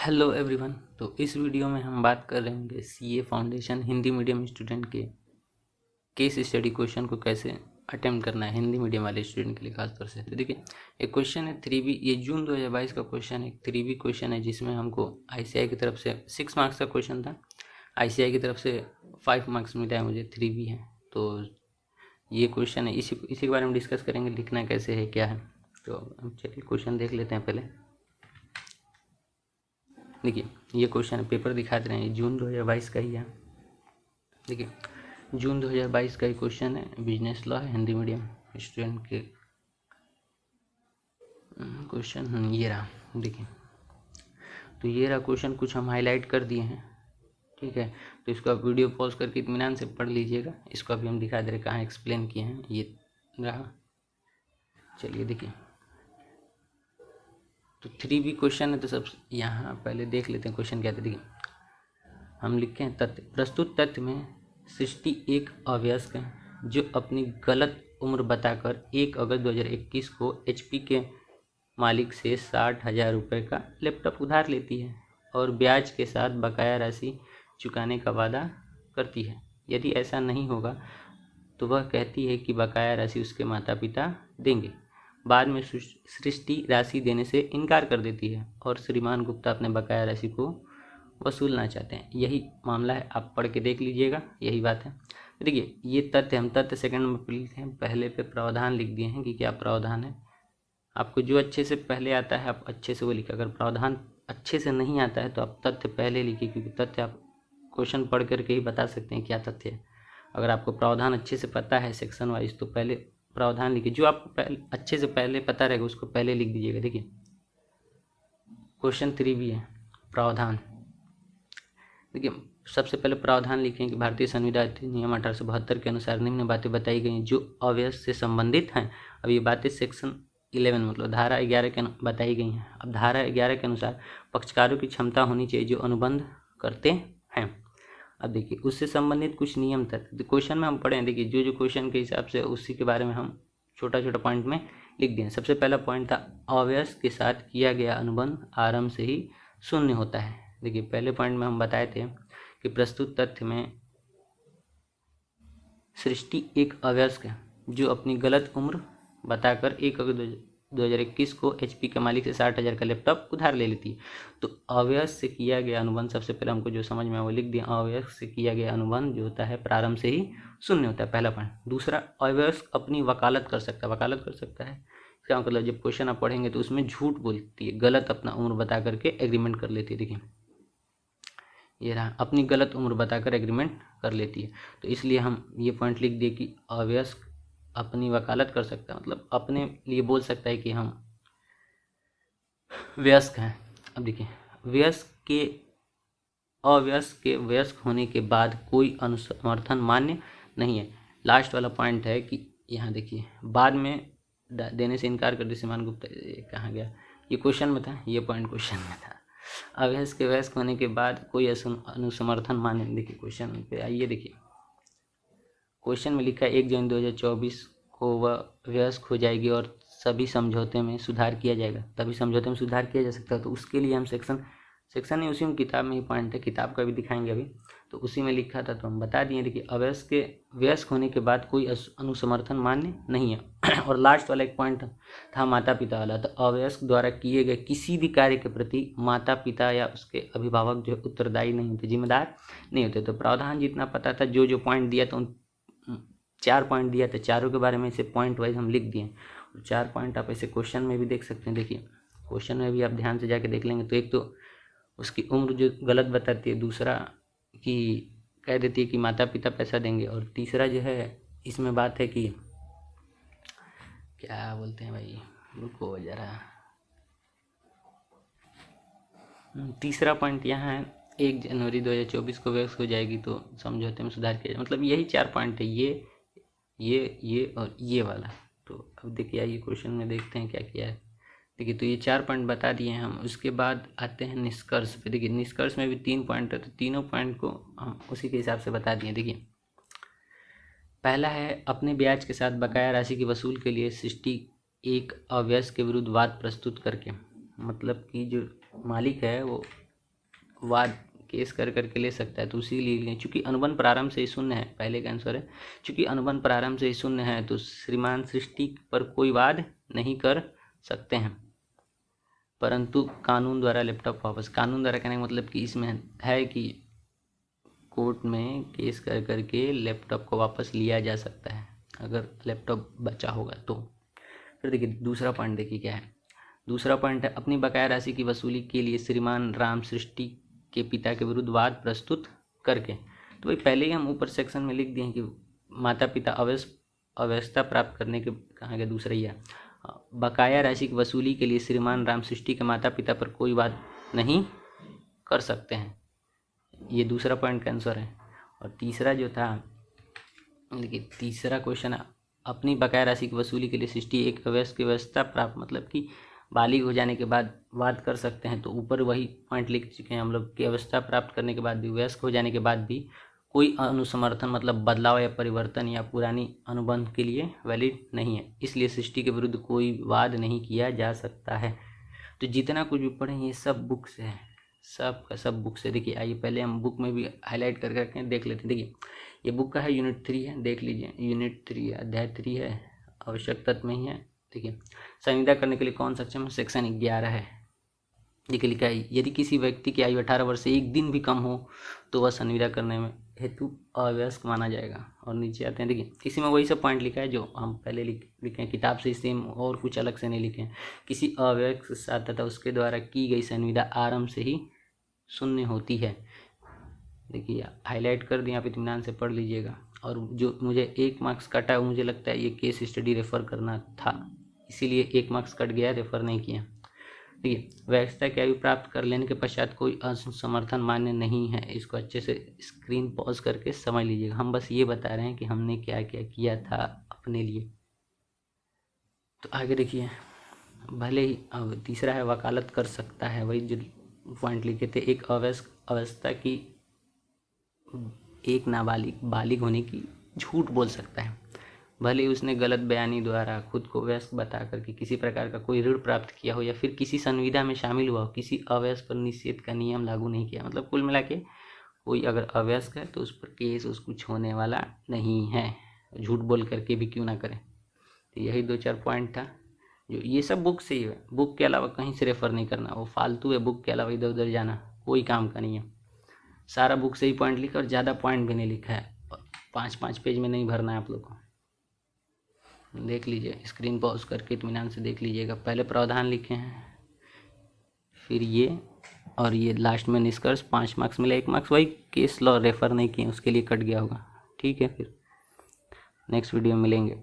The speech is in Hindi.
Hello everyone. तो इस वीडियो में हम बात कर रहे होंगे CA foundation Hindi medium student के केस स्टडी क्वेश्चन को कैसे अटेम्प्ट करना है हिंदी मीडियम वाले स्टूडेंट के लिए खासतौर से। तो देखिए, एक क्वेश्चन है 3B, ये जून 2022 का क्वेश्चन है, 3B क्वेश्चन है जिसमें हमको आईसीआई की तरफ से 6 मार्क्स का क्वेश्चन था। आईसीआई की तरफ से 5 मार्क्स मिला है मुझे, 3B है। तो ये क्वेश्चन है, इसी के बारे में डिस्कस करेंगे, लिखना कैसे है क्या है। तो हम चलिए क्वेश्चन देख लेते हैं। पहले देखिए, ये क्वेश्चन पेपर दिखा दे रहे हैं, जून 2022 का ही है। देखिए, जून 2022 का ही क्वेश्चन है, बिजनेस लॉ है, हिंदी मीडियम स्टूडेंट के क्वेश्चन ये रहा। देखिए, तो ये रहा क्वेश्चन, कुछ हम हाईलाइट कर दिए हैं, ठीक है। तो इसको आप वीडियो पॉज करके इत्मीनान से पढ़ लीजिएगा। इसको अभी हम दिखा दे रहे कहाँ एक्सप्लेन किए हैं, ये रहा। चलिए देखिए, तो 3B क्वेश्चन है, तो सब यहाँ पहले देख लेते हैं क्वेश्चन क्या था। देखिए, हम लिखे हैं तथ्य, प्रस्तुत तथ्य में सृष्टि एक अवयस्क है जो अपनी गलत उम्र बताकर 1 अगस्त 2021 को HP के मालिक से 60,000 रुपये का लैपटॉप उधार लेती है और ब्याज के साथ बकाया राशि चुकाने का वादा करती है। यदि ऐसा नहीं होगा तो वह कहती है कि बकाया राशि उसके माता पिता देंगे। बाद में सृष्टि राशि देने से इनकार कर देती है और श्रीमान गुप्ता अपने बकाया राशि को वसूलना चाहते हैं। यही मामला है, आप पढ़ के देख लीजिएगा, यही बात है। देखिए, ये तथ्य, हम तथ्य सेकंड में लिखे हैं, पहले पे प्रावधान लिख दिए हैं कि क्या प्रावधान है। आपको जो अच्छे से पहले आता है आप अच्छे से वो लिखिए, अगर प्रावधान अच्छे से नहीं आता है तो आप तथ्य पहले लिखिए, क्योंकि तथ्य आप क्वेश्चन पढ़ करके ही बता सकते हैं क्या तथ्य है। अगर आपको प्रावधान अच्छे से पता है सेक्शन वाइज तो पहले प्रावधान लिखिए, जो आपको पहले अच्छे से पहले पता रहेगा उसको पहले लिख दीजिएगा। देखिए, क्वेश्चन 3B है, प्रावधान। देखिए, सबसे पहले प्रावधान लिखें कि भारतीय संविधान अधिनियम 1872 के अनुसार निम्न बातें बताई गई जो अवयस से संबंधित हैं। अब ये बातें सेक्शन 11 मतलब धारा 11 के बताई गई हैं। अब धारा 11 के अनुसार पक्षकारों की क्षमता होनी चाहिए जो अनुबंध करते हैं। अब देखिए, उससे संबंधित कुछ नियम तक क्वेश्चन में हम पढ़े हैं। देखिए, जो क्वेश्चन के हिसाब से उसी के बारे में हम छोटा छोटा पॉइंट में लिख दिए। सबसे पहला पॉइंट था अवयस के साथ किया गया अनुबंध आरंभ से ही शून्य होता है। देखिए, पहले पॉइंट में हम बताए थे कि प्रस्तुत तथ्य में सृष्टि एक अवयस्क है जो अपनी गलत उम्र बताकर 1 अगस्त 2021 को HP के मालिक से 60,000 का लैपटॉप उधार ले लेती है। तो अवयस्क से किया गया अनुबंध, सबसे पहले हमको जो समझ में वो लिख दिया, अवयस्क से किया गया अनुबंध जो होता है प्रारंभ से ही शून्य होता है, पहला पॉइंट। दूसरा, अवयस्क अपनी वकालत कर सकता है। वकालत कर सकता है इसका मतलब जब क्वेश्चन आप पढ़ेंगे तो उसमें झूठ बोलती है, गलत अपना उम्र बता करके एग्रीमेंट कर लेती है। देखिए, ये रहा, अपनी गलत उम्र बताकर एग्रीमेंट कर लेती है। तो इसलिए हम ये पॉइंट लिख दिए कि अवयस्क अपनी वकालत कर सकता है, मतलब अपने लिए बोल सकता है कि हम वयस्क हैं। अब देखिए, अवयस्क के वयस्क होने के बाद कोई अनुसमर्थन मान्य नहीं है। लास्ट वाला पॉइंट है कि यहाँ देखिए, बाद में देने से इनकार कर दी श्रीमान गुप्ता, कहाँ गया, ये क्वेश्चन में था, ये पॉइंट क्वेश्चन में था। अवयस्क के वयस्क होने के बाद कोई अनुसमर्थन मान्य। देखिए, क्वेश्चन पे आइए। देखिए, क्वेश्चन में लिखा है 1 जनवरी 2024 को वह वयस्क हो जाएगी और सभी समझौते में सुधार किया जाएगा। तभी समझौते में सुधार किया जा सकता है। तो उसके लिए हम सेक्शन ही उसी में किताब में ही पॉइंट है, किताब का भी दिखाएंगे अभी, तो उसी में लिखा था तो हम बता दिए। देखिए, अवयस्क के वयस्क होने के बाद कोई अनुसमर्थन मान्य नहीं है। और लास्ट वाला एक पॉइंट था माता पिता वाला। तो अवयस्क द्वारा किए गए किसी भी कार्य के प्रति माता पिता या उसके अभिभावक जो उत्तरदायी नहीं होते, जिम्मेदार नहीं होते। तो प्रावधान जितना पता था, जो पॉइंट दिया था, उन 4 पॉइंट दिया था, चारों के बारे में इसे पॉइंट वाइज हम लिख दिए। 4 पॉइंट आप ऐसे क्वेश्चन में भी देख सकते हैं। देखिए, क्वेश्चन में भी आप ध्यान से जाके देख लेंगे तो एक तो उसकी उम्र जो गलत बताती है, दूसरा कि कह देती है कि माता पिता पैसा देंगे, और तीसरा जो है इसमें बात है कि क्या बोलते हैं भाई, रुको जरा, तीसरा पॉइंट यहाँ है 1 जनवरी 2024 को वयस्क हो जाएगी तो समझौते में सुधार किया जाए। मतलब यही 4 पॉइंट है, ये और ये वाला। तो अब देखिए, आइए क्वेश्चन में देखते हैं क्या किया है। देखिए, तो ये 4 पॉइंट बता दिए हैं हम। उसके बाद आते हैं निष्कर्ष पे। देखिए, निष्कर्ष में भी 3 पॉइंट है, तो तीनों पॉइंट को हम उसी के हिसाब से बता दिए। देखिए, पहला है अपने ब्याज के साथ बकाया राशि की वसूल के लिए सृष्टि एक अवयस्क के विरुद्ध वाद प्रस्तुत करके, मतलब कि जो मालिक है वो वाद केस कर करके ले सकता है, तो इसीलिए चूंकि अनुबंध प्रारंभ से ही शून्य है, पहले का आंसर है, चूंकि अनुबंध प्रारंभ से ही शून्य है तो श्रीमान सृष्टि पर कोई वाद नहीं कर सकते हैं। परंतु कानून द्वारा लैपटॉप वापस, कानून द्वारा कहने का मतलब कि इसमें है कि कोर्ट में केस कर करके लैपटॉप को वापस लिया जा सकता है अगर लैपटॉप बचा होगा तो। फिर देखिए दूसरा पॉइंट, देखिए क्या है। दूसरा पॉइंट है अपनी बकाया राशि की वसूली के लिए श्रीमान राम सृष्टि के पिता के विरुद्ध वाद प्रस्तुत करके। तो भाई पहले ही हम ऊपर सेक्शन में लिख दिए हैं कि माता पिता अवस्था प्राप्त करने के, कहाँ गया दूसरा ही है, बकाया राशि की वसूली के लिए श्रीमान राम सृष्टि के माता पिता पर कोई वाद नहीं कर सकते हैं, ये दूसरा पॉइंट का आंसर है। और तीसरा जो था, देखिए तीसरा क्वेश्चन है अपनी बकाया राशि की वसूली के लिए सृष्टि एक अवयस्क की व्यवस्था प्राप्त, मतलब कि बालिग हो जाने के बाद वाद कर सकते हैं। तो ऊपर वही पॉइंट लिख चुके हैं हम लोग कि अवस्था प्राप्त करने के बाद भी, वयस्क हो जाने के बाद भी कोई अनुसमर्थन मतलब बदलाव या परिवर्तन या पुरानी अनुबंध के लिए वैलिड नहीं है, इसलिए सृष्टि के विरुद्ध कोई वाद नहीं किया जा सकता है। तो जितना कुछ भी पढ़े ये सब बुक से है, सब का सब बुक से। देखिए आइए पहले हम बुक में भी हाईलाइट कर करके देख लेते हैं। देखिए ये बुक का है, यूनिट 3 है, देख लीजिए यूनिट 3 अध्याय 3 है, आवश्यक तत्व में ही है। देखिए संविदा करने के लिए कौन सक्षम है, सेक्शन 11 है। देखिए लिखा है यदि किसी व्यक्ति की आयु 18 वर्ष से एक दिन भी कम हो तो वह संविदा करने में हेतु अवयस्क माना जाएगा। और नीचे आते हैं, देखिए इसी में वही सब पॉइंट लिखा है जो हम पहले लिखे हैं किताब से, सेम और कुछ अलग से नहीं लिखे हैं। किसी अवयस्क साथ तथा उसके द्वारा की गई संविदा आरंभ से ही शून्य होती है। देखिए हाईलाइट कर दिया, आप इत्मीनान से पढ़ लीजिएगा। और जो मुझे 1 मार्क्स कटा है मुझे लगता है ये केस स्टडी रेफर करना था, इसीलिए 1 मार्क्स कट गया, रेफर नहीं किया। ठीक है, व्यवस्था की आयु प्राप्त कर लेने के पश्चात कोई असमर्थन मान्य नहीं है, इसको अच्छे से स्क्रीन पॉज करके समझ लीजिएगा। हम बस ये बता रहे हैं कि हमने क्या क्या किया था अपने लिए। तो आगे देखिए, भले ही अब तीसरा है वकालत कर सकता है, वही जो पॉइंट लिखे थे, एक अवयस्क अवस्था की एक नाबालिग बालिग होने की झूठ बोल सकता है, भले ही उसने गलत बयानी द्वारा खुद को वयस्क बता करके किसी प्रकार का कोई ऋण प्राप्त किया हो या फिर किसी संविदा में शामिल हुआ हो, किसी अवयस्क पर निषेध का नियम लागू नहीं किया। मतलब कुल मिला के कोई अगर अवयस्क है तो उस पर केस उसको होने वाला नहीं है, झूठ बोल करके भी क्यों ना करें। तो यही 2-4 पॉइंट था, जो ये सब बुक से ही है, बुक के अलावा कहीं से रेफर नहीं करना, वो फालतू है, बुक के अलावा इधर उधर जाना कोई काम का नहीं है। सारा बुक से ही पॉइंट लिखा और ज़्यादा पॉइंट भी नहीं लिखा है, 5-5 पेज में नहीं भरना है आप लोग को। देख लीजिए, स्क्रीन पॉज करके इत्मीनान से देख लीजिएगा। पहले प्रावधान लिखे हैं, फिर ये, और ये लास्ट में निष्कर्ष। 5 मार्क्स मिले, 1 मार्क्स वही केस लॉ रेफर नहीं किए उसके लिए कट गया होगा। ठीक है, फिर नेक्स्ट वीडियो में मिलेंगे।